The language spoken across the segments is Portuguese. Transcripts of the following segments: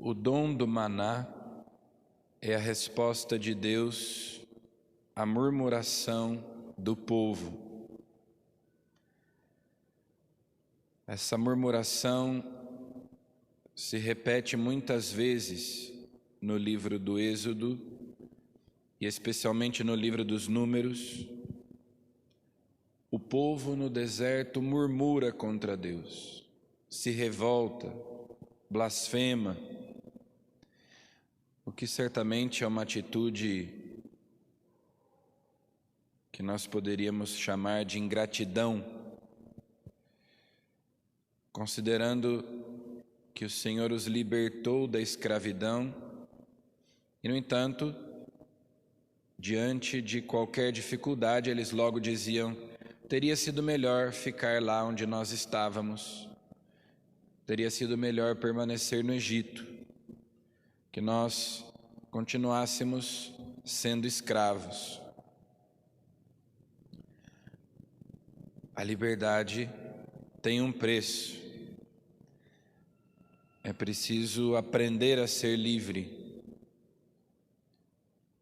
O dom do maná é a resposta de Deus à murmuração do povo. Essa murmuração se repete muitas vezes no livro do Êxodo e especialmente no livro dos Números. O povo no deserto murmura contra Deus, se revolta, blasfema, o que certamente é uma atitude que nós poderíamos chamar de ingratidão, considerando que o Senhor os libertou da escravidão e, no entanto, diante de qualquer dificuldade, eles logo diziam: teria sido melhor ficar lá onde nós estávamos, teria sido melhor permanecer no Egito, que nós continuássemos sendo escravos. A liberdade tem um preço. É preciso aprender a ser livre.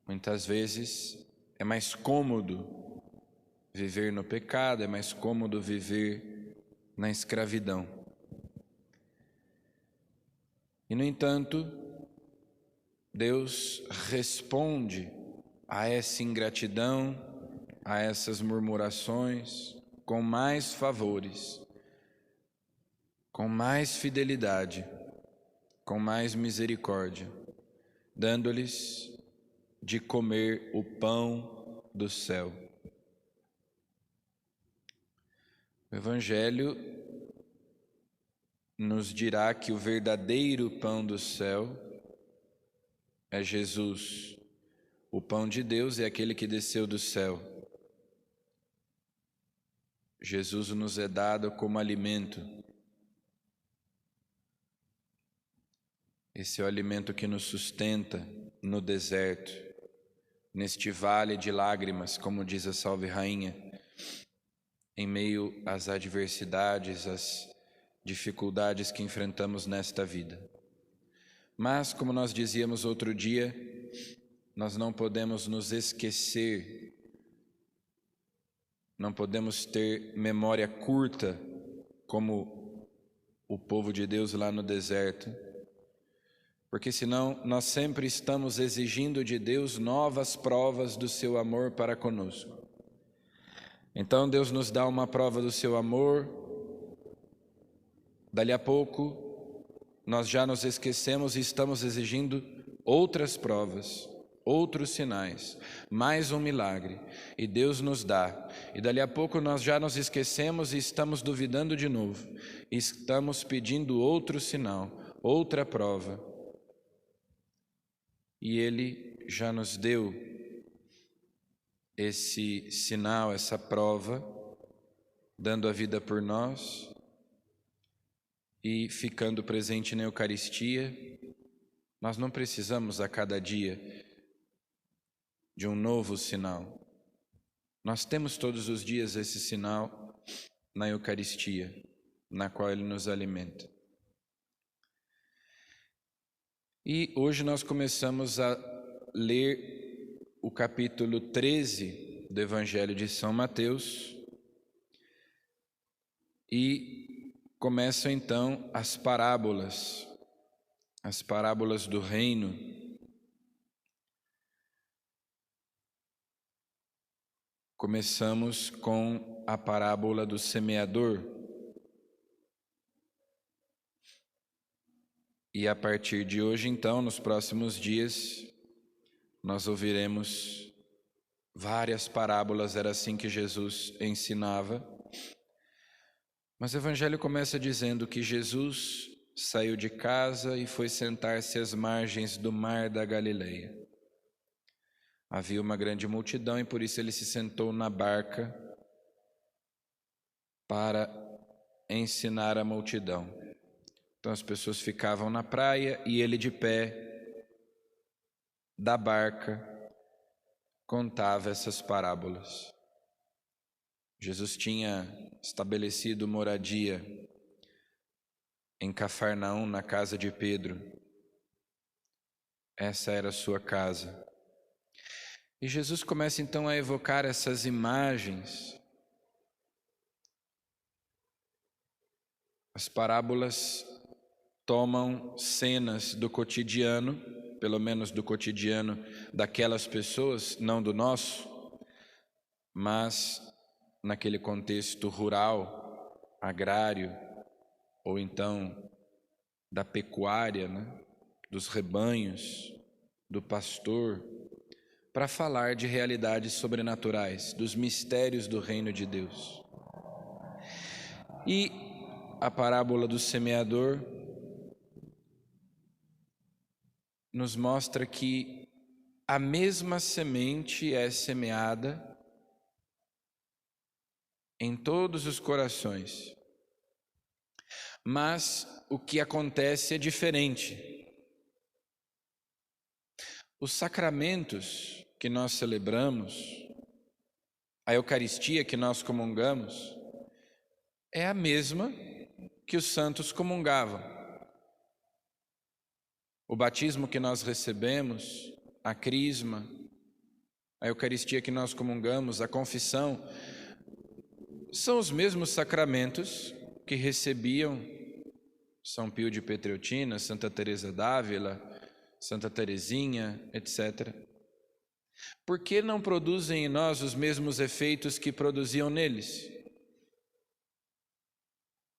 Muitas vezes é mais cômodo viver no pecado, é mais cômodo viver na escravidão. E, no entanto, Deus responde a essa ingratidão, a essas murmurações, com mais favores, com mais fidelidade, com mais misericórdia, dando-lhes de comer o pão do céu. O Evangelho nos dirá que o verdadeiro pão do céu é Jesus. O pão de Deus é aquele que desceu do céu. Jesus nos é dado como alimento. Esse é o alimento que nos sustenta no deserto, neste vale de lágrimas, como diz a Salve Rainha, em meio às adversidades, às dificuldades que enfrentamos nesta vida. Mas, como nós dizíamos outro dia, nós não podemos nos esquecer, não podemos ter memória curta, como o povo de Deus lá no deserto, porque senão nós sempre estamos exigindo de Deus novas provas do seu amor para conosco. Então Deus nos dá uma prova do seu amor, dali a pouco nós já nos esquecemos e estamos exigindo outras provas, outros sinais, mais um milagre, e Deus nos dá, e dali a pouco nós já nos esquecemos e estamos duvidando de novo, e estamos pedindo outro sinal, outra prova, e Ele já nos deu esse sinal, essa prova, dando a vida por nós e ficando presente na Eucaristia. Nós não precisamos a cada dia de um novo sinal. Nós temos todos os dias esse sinal na Eucaristia, na qual Ele nos alimenta. E hoje nós começamos a ler o capítulo 13 do Evangelho de São Mateus e começam então as parábolas do reino. Começamos com a parábola do semeador. E a partir de hoje, então, nos próximos dias, nós ouviremos várias parábolas, era assim que Jesus ensinava. Mas o Evangelho começa dizendo que Jesus saiu de casa e foi sentar-se às margens do mar da Galileia. Havia uma grande multidão e por isso ele se sentou na barca para ensinar a multidão. Então as pessoas ficavam na praia e ele de pé da barca contava essas parábolas. Jesus tinha estabelecido moradia em Cafarnaum, na casa de Pedro. essa era a sua casa. E Jesus começa então a evocar essas imagens. As parábolas tomam cenas do cotidiano, pelo menos do cotidiano daquelas pessoas, não do nosso, mas naquele contexto rural, agrário, ou então da pecuária, né? Dos rebanhos, do pastor, para falar de realidades sobrenaturais, dos mistérios do reino de Deus. E a parábola do semeador nos mostra que a mesma semente é semeada em todos os corações, mas o que acontece é diferente. Os sacramentos que nós celebramos, a Eucaristia que nós comungamos, é a mesma que os santos comungavam. O batismo que nós recebemos, a crisma, a Eucaristia que nós comungamos, a confissão, são os mesmos sacramentos que recebiam São Pio de Petreutina, Santa Teresa d'Ávila, Santa Teresinha, etc. Por que não produzem em nós os mesmos efeitos que produziam neles?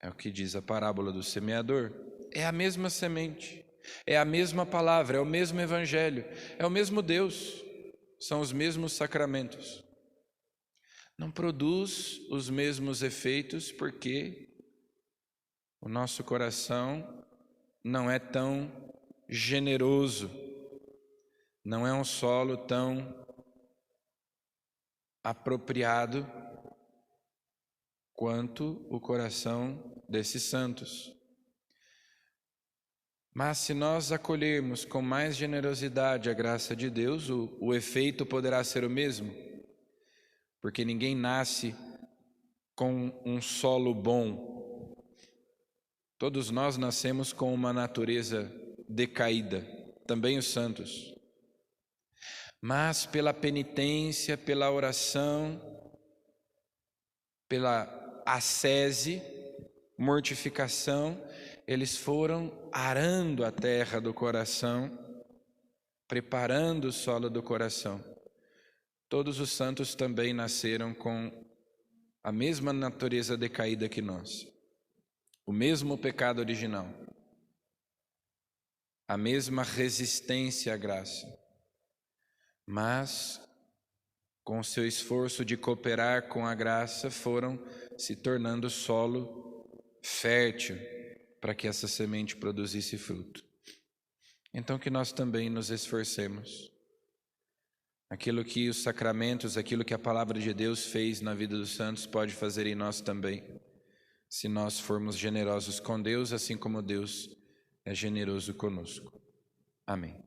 É o que diz a parábola do semeador. É a mesma semente, é a mesma palavra, é o mesmo evangelho, é o mesmo Deus, são os mesmos sacramentos. Não produz os mesmos efeitos porque o nosso coração não é tão generoso, não é um solo tão apropriado quanto o coração desses santos. Mas se nós acolhermos com mais generosidade a graça de Deus, o efeito poderá ser o mesmo, porque ninguém nasce com um solo bom. Todos nós nascemos com uma natureza decaída, também os santos. Mas pela penitência, pela oração, pela ascese, mortificação, eles foram arando a terra do coração, preparando o solo do coração. Todos os santos também nasceram com a mesma natureza decaída que nós, o mesmo pecado original, a mesma resistência à graça, mas com seu esforço de cooperar com a graça foram se tornando solo fértil para que essa semente produzisse fruto. Então que nós também nos esforcemos. Aquilo que os sacramentos, aquilo que a palavra de Deus fez na vida dos santos pode fazer em nós também, se nós formos generosos com Deus, assim como Deus é generoso conosco. Amém.